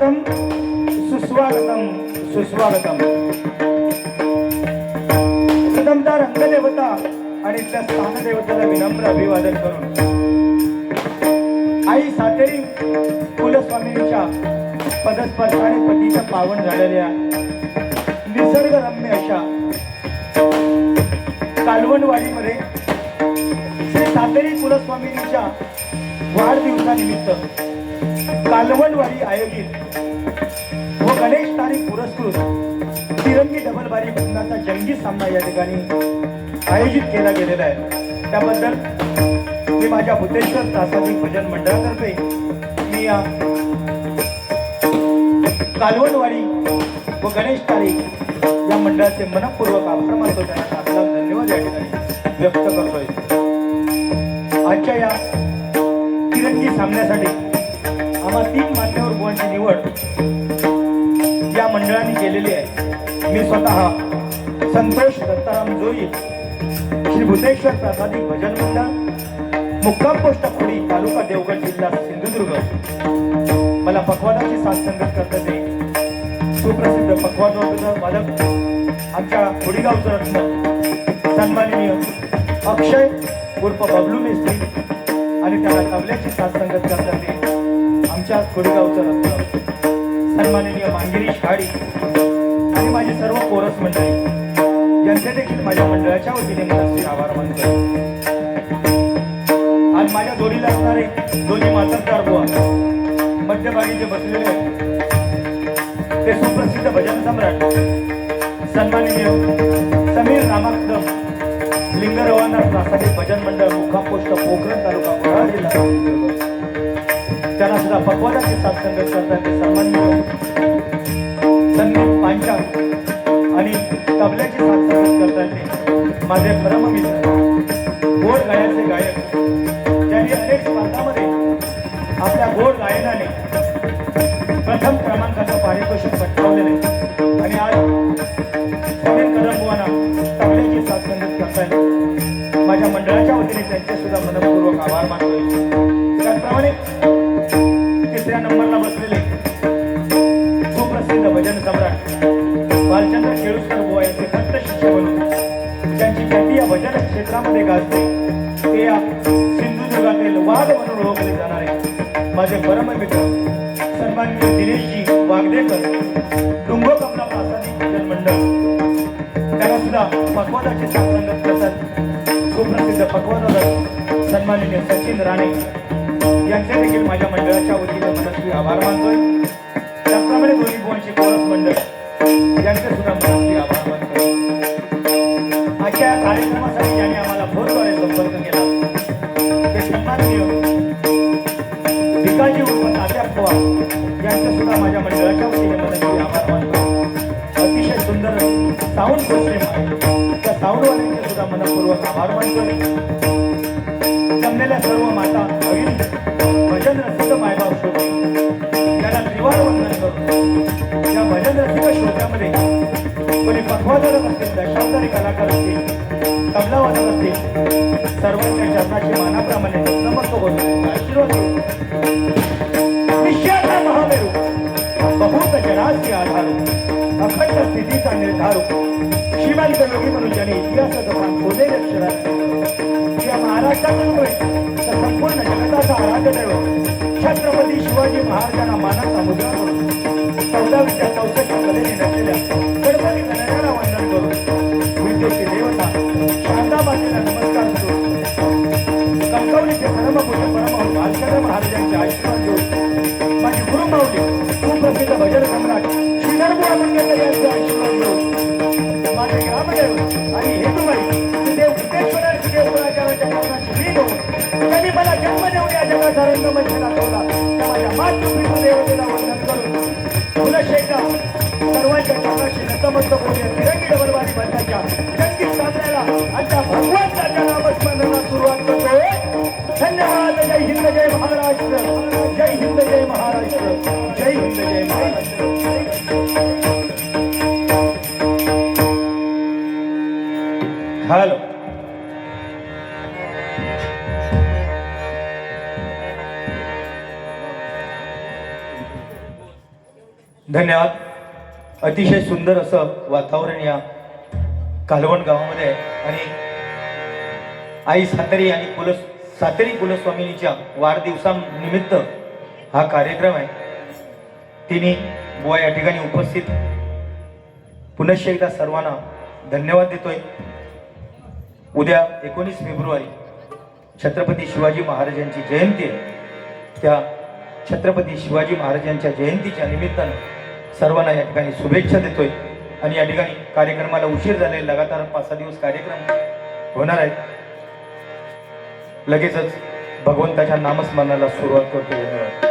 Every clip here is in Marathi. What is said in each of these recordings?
सुस्वागतम सुस्वागतम सुस्वागतम. प्रथमतः रंगदेवता आणि त्या स्थानदेवतेला विनम्र अभिवादन करून आई सातेरी कुलस्वामींच्या पदस्पर्शाने पतीच्या पावन झालेल्या निसर्गरम्य अशा कालवणवाडीमध्ये श्री सातेरी कुलस्वामींच्या वाढदिवसानिमित्त कालवणवाडी आयोजित व गणेश तारीख पुरस्कृत तिरंगी डबलबारी कुंडाचा जंगी सामना या ठिकाणी आयोजित केला गेलेला आहे. त्याबद्दल मी माझ्या भूतेश्वर प्रासादिक भजन मंडळातर्फे मी या कालवणवाडी व गणेश तारीख या मंडळाचे मनपूर्वक आभार मानतो. त्यांना आपला धन्यवाद या ठिकाणी व्यक्त करतोय. आजच्या या तिरंगी सामन्यासाठी आम्हा 3 मान्यवर बुवांची निवड या मंडळाने केलेली आहे. मी स्वतः संतोष दत्ताराम जोई, श्री भूतेश्वर प्रासादिक भजन मंडळ, मुक्काम पोस्ट खोडी, तालुका देवगड, जिल्हा सिंधुदुर्ग. मला पखवादाची साथ संगत करतात ते सुप्रसिद्ध पखवाद वादक आमच्या खोडीगावचं रत्न सन्माननीय अक्षय उर्फ बबलू मेस्त्री आणि त्याला तबल्याची साथ संगत करतात ते आमच्या खोडीगावचं रत्न सन्माननीय मांगिरी शाडी आणि माझे सर्व कोरस मंडळी यांचे देखील माझ्या मंडळाच्या वतीने मनस्वी आभार मानतो. आज माझ्या जोडीला असणारे दोन्ही मातरदार बुवा मध्यभागी जे बसलेले आहेत ते सुप्रसिद्ध भजन सम्राट सन्माननीय समीर रामाकदम लिंगरवाना प्रासादिक भजन मंडळ, मुक्काम पोस्ट पोखरण, तालुका कोराळा, जिल्हा सिंधुदुर्ग. त्यांना सुद्धा पखवादाची साथ संगत करतात ते सन्माननीय संदीप पांचाळ आणि तबल्याची साथ संगत करतात ते माझे परममित्र गोड गायनाचे गायक ज्यांनी अनेक स्पर्धांमध्ये आपल्या गोड गायनाने प्रथम क्रमांकाचं पारितोषिक पटकावलेले आणि आज समीर कदम बुवांना तबल्याची साथ संगत करतायत. माझ्या मंडळाच्या वतीने त्यांचे सुद्धा मनपूर्वक आभार मानतोय. त्याचप्रमाणे 3ऱ्या नंबरला बसलेले सुप्रसिद्ध भजन सम्राट बालचंद्र केळुसकर बुवा यांचे दत्त शिष्य म्हणून ज्यांची ख्याती या भजन क्षेत्रामध्ये गाजते ते या सिंधुदुर्गातील वाघ म्हणून ओळखले जाणारे माझे परममित्र सन्माननीय दिनेशजी वागदेकर, डुंगो कमला प्रासादिक भजन मंडळ. त्यांना सुद्धा पखवादाची साथ संगत करतात सुप्रसिद्ध पखवादक सन्माननीय सचिन राणे यांचे देखील माझ्या मंडळाच्या वतीने मनस्वी आभार मानतोय. त्याचप्रमाणे दोन्ही बुवांची कोरस मंडळ यांचे सुद्धा मनस्वी आभार मानतोय. आजच्या कार्यक्रमासाठी ज्यांनी आम्हाला फोनद्वारे संपर्क केला ते सन्माननीय भिकाजी उर्फ तात्या पवार यांचे सुद्धा माझ्या मंडळाच्या वतीने मनस्वी आभार मानतो. अतिशय सुंदर साऊंड सिस्टीम त्या साऊंडवाल्यांचे सुद्धा मनपूर्वक आभार मानतोय. जमलेल्या सर्व माता भगिनी भजन रसिक मायबाप श्रोते याला त्रिवार वंदन करून या भजन रसिक श्रोत्यामध्ये कोणी पखवादक असतील, दशावतारी कलाकार असतील, तबला वादक असतील, सर्वांच्या चरणाची मानाप्रमाणे नतमस्तक होतो, आशीर्वाद निश्चयाचा महामेरू बहुत जनाची आधारू अखंड स्थितीचा निर्धारू श्रीमंत योगी म्हणून ज्याने इतिहासाचं पान खोलेले अक्षरात या महाराष्ट्रातच नव्हे तर संपूर्ण जगताचा आराध्य दैवत छत्रपती शिवाजी महाराजांना मानाचा मुद्रा करून 1464 कलेने नसलेल्या गणपती गणरायाला वंदन करून विद्येची देवता शारदामातेला नमस्कार करून कणकवलीचे परमपूज्य परमहंस भालचंद्र महाराजांचे आशीर्वाद घेऊन माझी गुरुमाऊली सुप्रसिद्ध भजन सम्राट श्रीधर बुवा मंगेकर यांचे आशीर्वाद घेऊन माझे ग्रामदैवत आणि हेतुबाई देव भूतेश्वराची देवराजाच्या कारणाची मी घेऊन त्यांनी मला जन्म देऊन या जगाचा रंगमंच दाखवला त्या माझ्या मातृपितृ देवतेला वंदन करून फुलशेखा सर्वांच्या चरणाशी नतमस्तक होऊन या तिरंगी डबलबारी बंधाच्या जंगी सामन्याला आमच्या भगवंताच्या नामस्मरणाला सुरुवात करतोय. धन्यवाद. जय हिंद, जय महाराष्ट्र. जय हिंद, जय महाराष्ट्र. जय हिंद, जय महाराष्ट्र. हॅलो. धन्यवाद. अतिशय सुंदर असं वातावरण या कालवण गावामध्ये आहे आणि आई सातेरी आणि सातेरी कुलस्वामिनीच्या वाढदिवसानिमित्त हा कार्यक्रम आहे. तिन्ही बुवा या ठिकाणी उपस्थित. पुनश्च एकदा सर्वांना धन्यवाद देतोय. उद्या 19 फेब्रुवारी छत्रपती शिवाजी महाराजांची जयंती आहे. त्या छत्रपती शिवाजी महाराजांच्या जयंतीच्या निमित्तानं सर्वांना या ठिकाणी शुभेच्छा देतोय. आणि या ठिकाणी कार्यक्रमाला उशीर झाले. लगातार 5-6 दिवस कार्यक्रम होणार आहेत. लगेचच भगवंताच्या नामस्मरणाला सुरुवात करतो. धन्यवाद.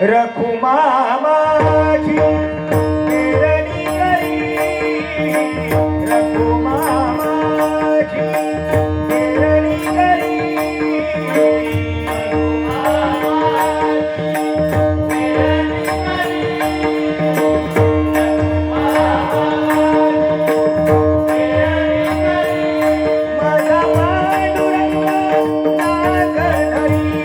रखुमा माझी पेरणी करी, रखुमा माझी पेरणी करी, रखुमा माझी पेरणी करी, रखुमा माझी पेरणी करी, माझा पांडुरंग नाग धरी,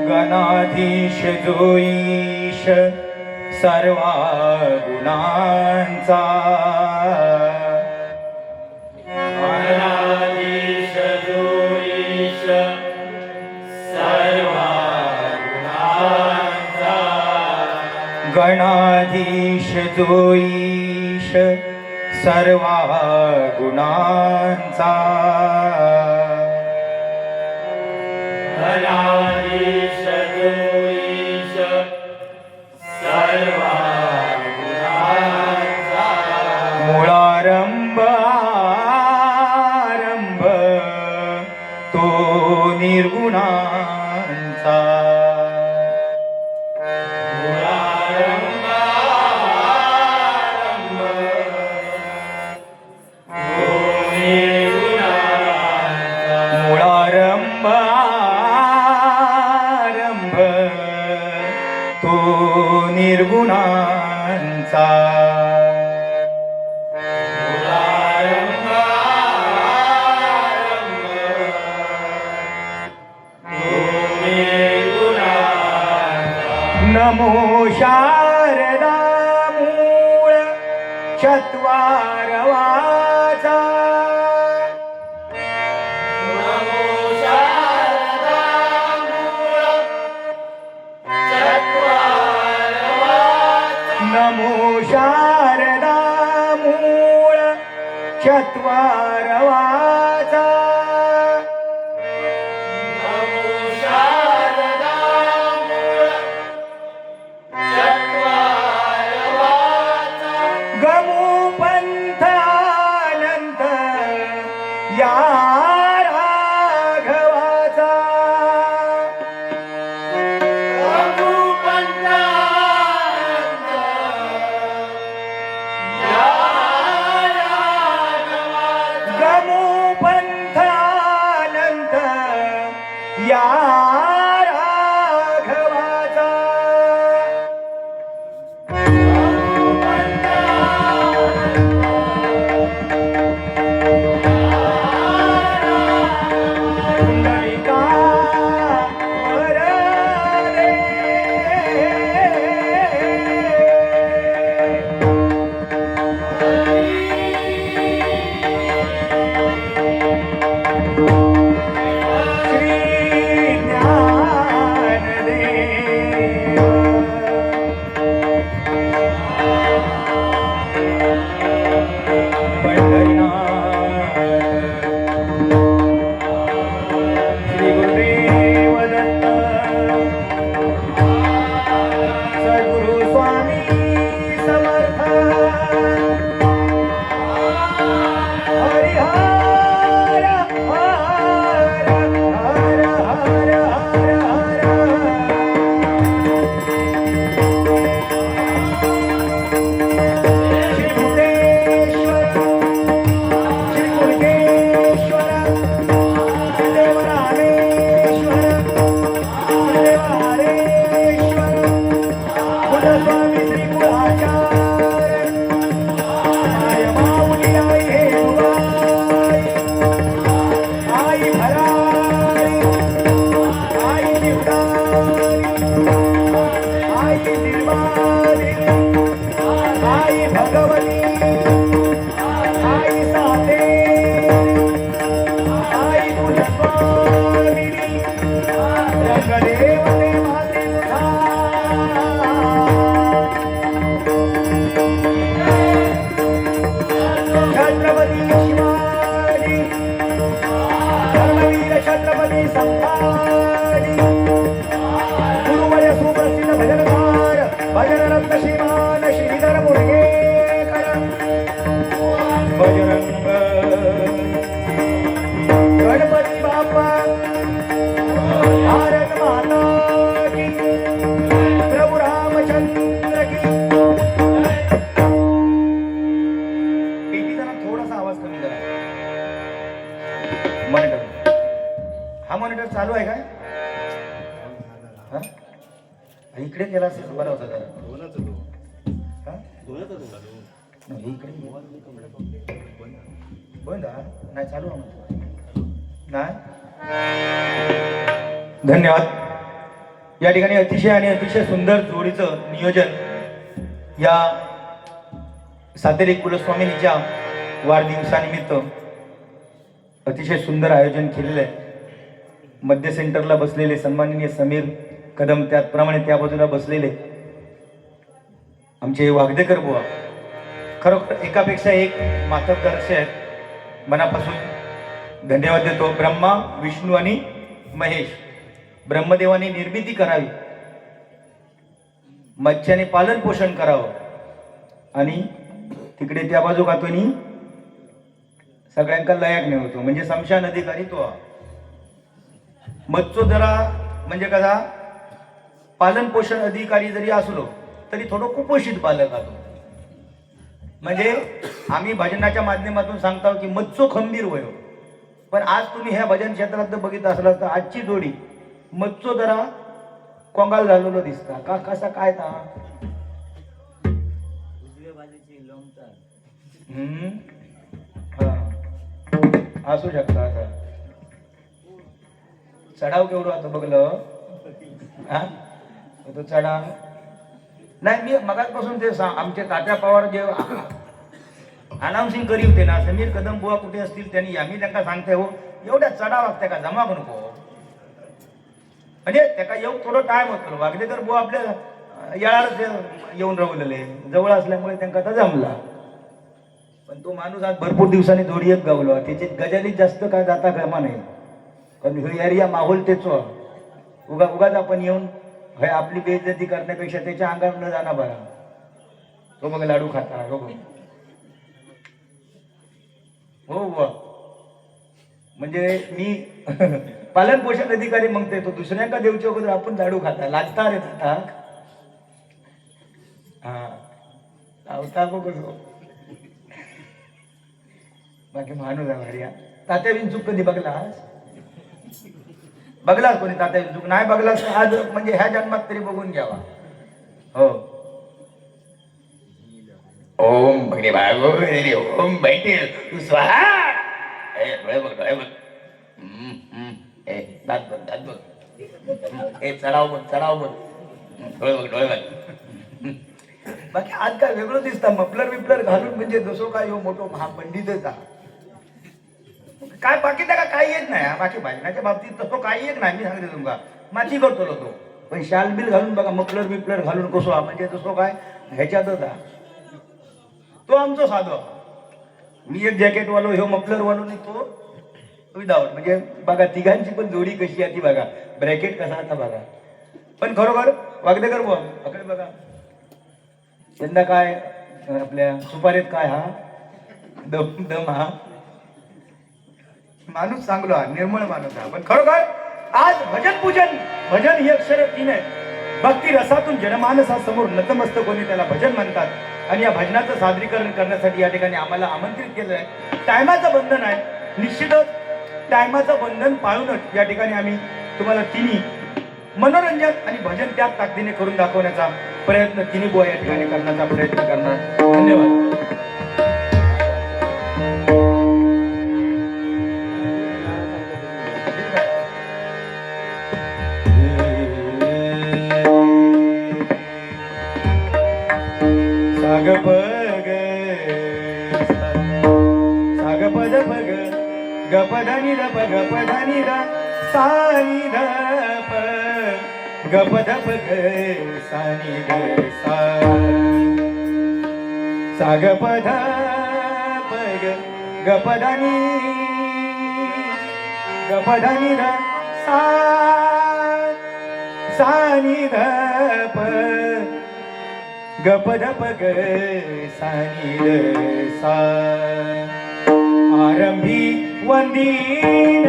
गणाधीश जो ईश सर्वा गुणांचा, गणाधीश जो ईश सर्वा गुणांचा, गणाधीश जोईश सर्वा गुणांचा गणाधीश जोईश सर्वा गुणांचा मूळारंभ आरंभ तो निर्गुणांचा मूळारंभ आरंभ तो निर्गुणांचा नमो शारदा मूळ चत्वारवाचा नमो शारदा मूळ चत्वारवाचा नमो शारदा मूळ चत्वारवाचा नमो शारदा मूळ चत्वारवाचा गमू पंथ अनंत या राघवाचा गमू पंथ अनंत या राघवाचा पुंडलिका वरदे श्री ज्ञानदेव पंढरीनाथ श्री गुरुदेव दत्त सद्गुरु स्वामी समर्थ हरिहर हर हर हर हर श्री भूतेश्वर श्री मुरुगेश्वर देव रामेश्वर देव हरेश्वर बुद्धस्वामी श्री कुळाचार्य माय माऊली आई हेरुबाई आई भरारी आई निवडारी आई निर्माली आई भगवती आई सातेरी आई कुलस्वामिनी रंगदेवते माते तुझा छत्रपती शिवाजी धर्मवीर छत्रपती संभाजी गुरुवर्य सुप्रसिद्ध भजनकार भजनरत्न श्रीमान श्रीधर मुरगेकर बजरंग गणपती बाप्पा भारत माता की प्रभु रामचंद्र की पेटी जरा थोडासा आवाज कमी करा मॉनिटर हा मॉनिटर चालू आहे काय हा इकडे गेला असेल बरं होतं जरा हा? नाही, इकडे ये. बंद हा? नाही चालू आहे नाही धन्यवाद या ठिकाणी अतिशय सुंदर जोडीचं नियोजन या सातेरी कुलस्वामिनीच्या वाढदिवसानिमित्त अतिशय सुंदर आयोजन केलेलं आहे. मध्य सेंटरला बसलेले सन्माननीय समीर कदम, त्याचप्रमाणे त्या बाजूला बसलेले आमचे वागदेकर बुवा खरोखर एकापेक्षा एक मातब्बरसे आहेत. मनापासून धन्यवाद देतो. ब्रह्मा, विष्णू आणि महेश, ब्रह्मदेवाने निर्मिती करावी, मच्छ्याने पालन पोषण करावं आणि तिकडे त्या बाजू खातोनी सगळ्यांका लयाक नेवतो म्हणजे समशान अधिकारी तो. मच्छो जरा म्हणजे कसा पालन पोषण अधिकारी जरी असलो तरी थोडं कुपोषित पालक असतो. म्हणजे आम्ही भजनाच्या माध्यमातून सांगतो की मच्छो खंबीर वय, पण आज तुम्ही ह्या भजन क्षेत्रात जर बघितलं असला तर आजची जोडी मच्छो जरा कोंगाल झालेलो दिसता का कसा काय ता असू शकता. आता चढाव केवढं आता बघलं हा तो चढाव नाही. मी मगाचपासून ते आमचे तात्या पवार जे अनाउन्सिंग करी होते ना, समीर कदम बुवा कुठे असतील त्यांनी आम्ही त्यांना सांगते हो एवढ्या चढाव लागते का जमा नको म्हणजे त्याका येऊ थोडं टाइम होतो. वागदेकर बुवा आपल्या येळाला येऊन राहिलेले जवळ असल्यामुळे त्यांना आता जमला. पण तो माणूस आज भरपूर दिवसांनी जोडी एक गावलो त्याची गजालीत जास्त काय जाता कामा नाही. कारण हे एरिया माहोल तेचो उगाच आपण येऊन हे आपली बेइज्जती करण्यापेक्षा त्याच्या अंगावर न जाणार बरा. तो मग लाडू खाता हो बुवा. म्हणजे मी पालन पोषण अधिकारी म्हणते तो दुसऱ्यांका देऊच्या अगोदर आपण लाडू खाता लागता रे खाता हा लावता कसो बाकी माणूस आहे भारी. तात्या विंचूक कधी बघलास? बघलास कोणी तात्या विंचूक? नाही बघलास आज म्हणजे ह्या जन्मात तरी बघून घ्यावा. हो ओम भगरे भागो रे ओम बैठे तू स्वाहा डोळे बघ डोळे बघ दात बघ दात बघ चढाव बघ डोळे बघ डोळे बघ. बाकी आज काय वेगळं दिसतं मफलर विपलर घालून म्हणजे जसो काय हो मोठो महापंडितच काय बाकी त्याला काही येत नाही. बाकी भजनाच्या बाबतीत तसं काही येत नाही. मी सांगते तुमका माती करतो तो, पण शाल बिल घालून बघा मफलर बिपलर घालून कसो म्हणजे तसं काय ह्याच्यातच तो आमचं साधं. मी एक जॅकेट वालो ह्यो मफलर वालो नाही तो विदाउट म्हणजे बघा तिघांची पण जोडी कशी आहे ती बघा. ब्रॅकेट कसा आता बघा. पण खरोखर वागदेकर बुवा अकडे बघा यंदा काय आपल्या सुपारीत काय हा दम दम हा माणूस चांगला निर्मळ माणूस हा. पण खरोखर आज भजन पूजन भजन ही अक्षर तीन आहे. भक्ती रसातून जनमानसासमोर नतमस्तक कोणी त्याला भजन म्हणतात. आणि या भजनाचं सादरीकरण करण्यासाठी या ठिकाणी आम्हाला आमंत्रित केलं आहे. टायमाचं बंधन आहे निश्चितच. टायमाचं बंधन पाळूनच या ठिकाणी आम्ही तुम्हाला तिन्ही मनोरंजन आणि भजन त्याच ताकदीने करून दाखवण्याचा प्रयत्न तिन्ही बुवा या ठिकाणी करण्याचा प्रयत्न करणार. धन्यवाद. साग पग साग पद पग ग पदानी द प ग पदानी द सानी द प ग पद पग सानी द सा साग पद पग ग पदानी द सा सानी द प गपद पग सानी द सा आरंभी वंदीन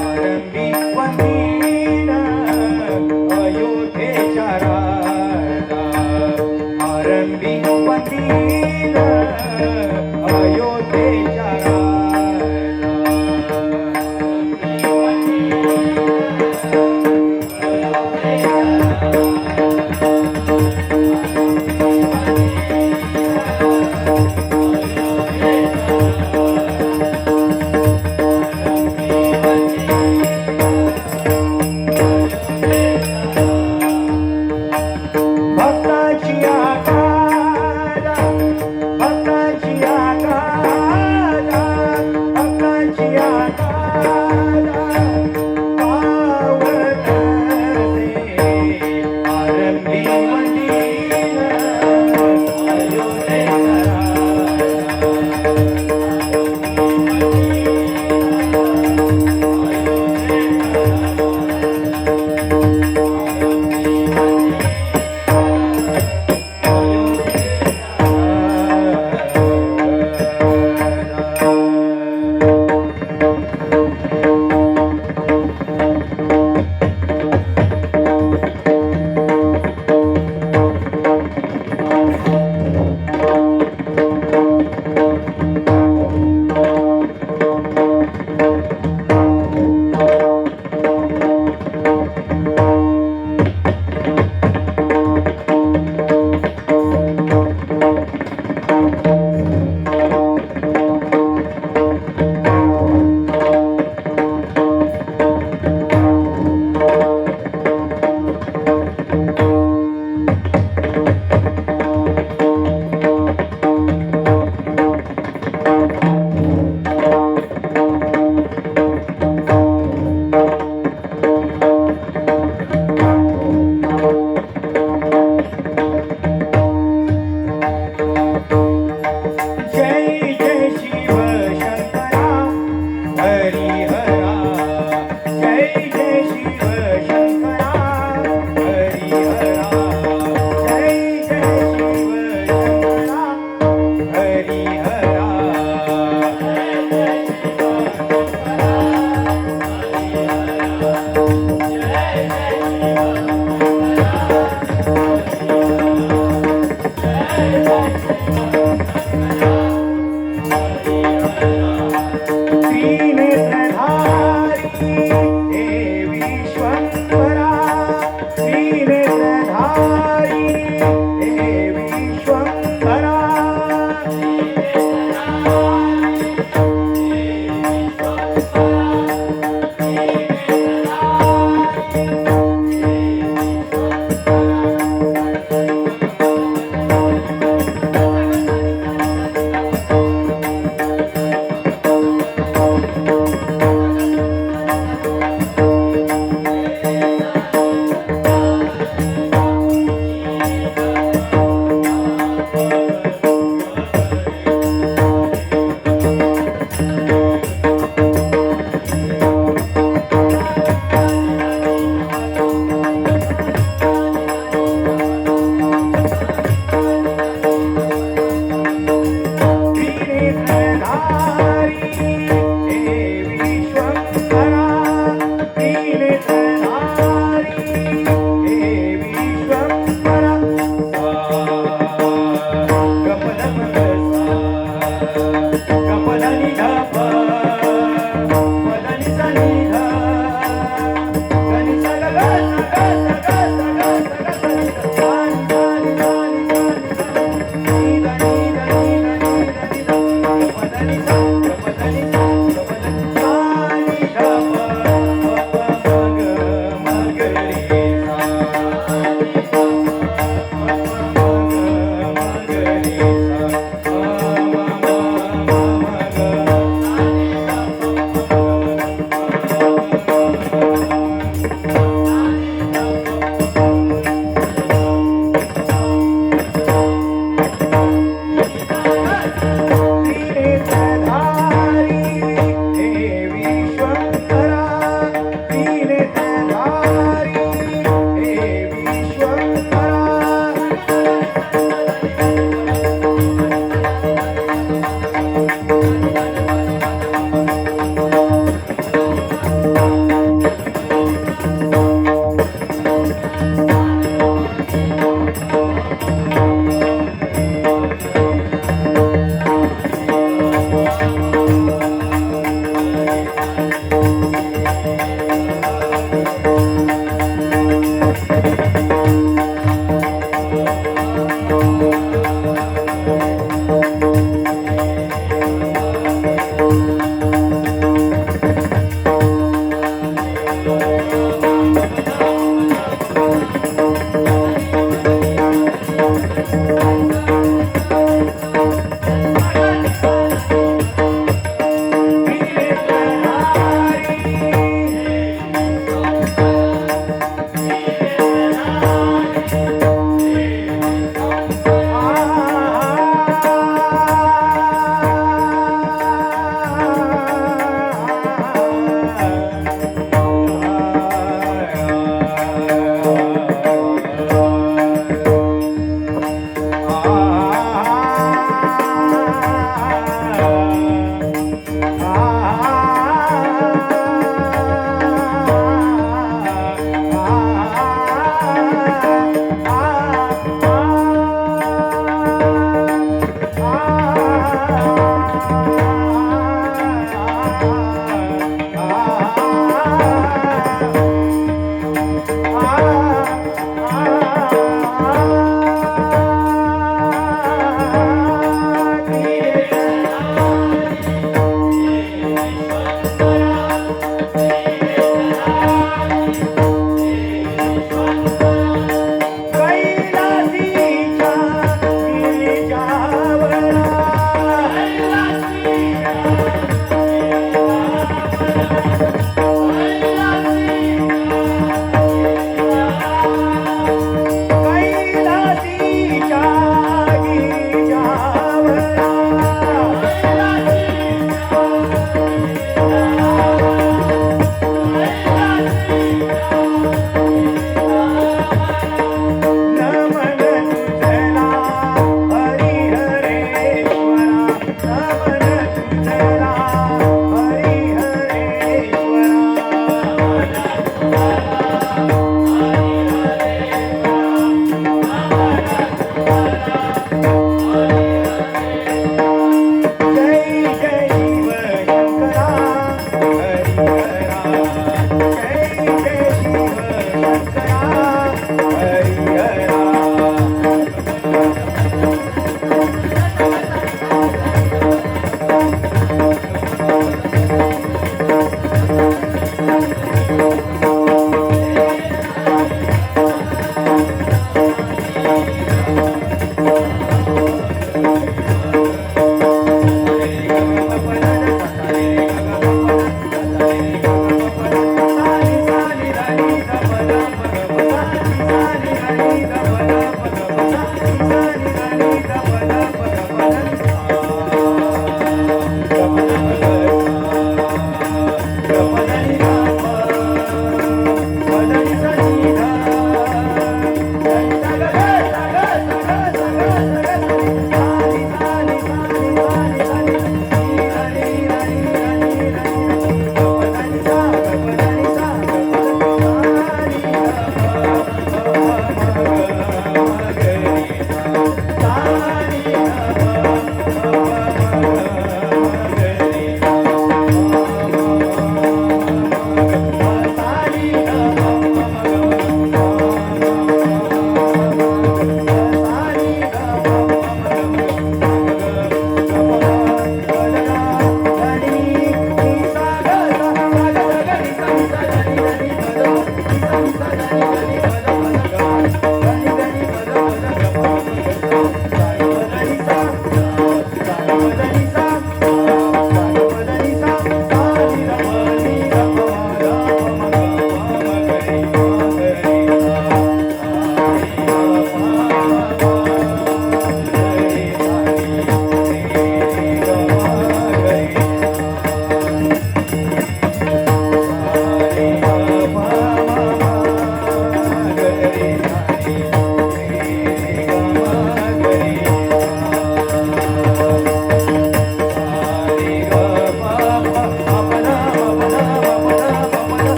आरंभी वंदीन अयोध्येच्या राजा आरंभी वंदीन अयोध्येच्या राजा Thank you.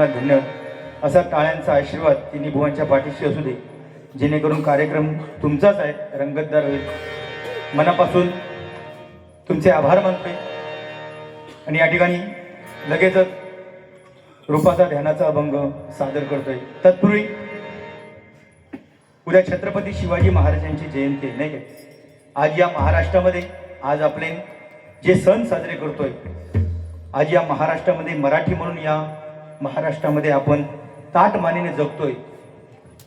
धन्यवाद असा टाळ्यांचा आशीर्वाद तिन्ही बुवांच्या पाठीशी असू दे, जेणेकरून कार्यक्रम तुमचाच आहे, रंगतदार होईल. मनापासून तुमचे आभार मानतोय आणि या ठिकाणी लगेचच रूपाचा ध्यानाचा अभंग सादर करतोय. तत्पूर्वी उद्या छत्रपती शिवाजी महाराजांची जयंती आहे, नाही काय? आज या महाराष्ट्रामध्ये आज आपले जे सण साजरे करतोय, आज या महाराष्ट्रामध्ये मराठी म्हणून या महाराष्ट्रामध्ये आपण ताटमानेने जगतोय.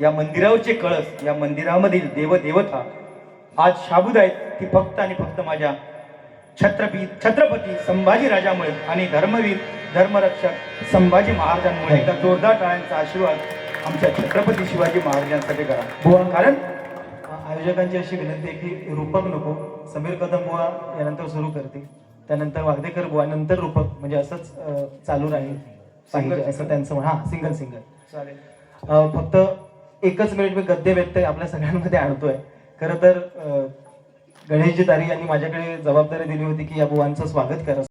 या मंदिरावरचे कळस, या मंदिरामधील देवदेवता आज शाबूत आहेत. ती फक्त आणि फक्त माझ्या छत्रपती संभाजी राजामुळे आणि धर्मवीर धर्मरक्षक संभाजी महाराजांमुळे. एकदा जोरदार टाळ्यांचा आशीर्वाद आमच्या छत्रपती शिवाजी महाराजांसाठी करा बुवा. कारण आयोजकांची अशी विनंती आहे की रूपक नको, समीर कदम बुवा यानंतर सुरू करतील, त्यानंतर वागदेकर बुवा, नंतर रूपक, म्हणजे असंच चालू राहील पाहिजे असं त्यांचं हां सिंगल चालेल. फक्त एकच मिनिट मी गद्य व्यक्त आपल्या सगळ्यांमध्ये आणतोय. खरं तर गणेशजी तारी यांनी माझ्याकडे जबाबदारी दिली होती की या बुवांचं स्वागत करा.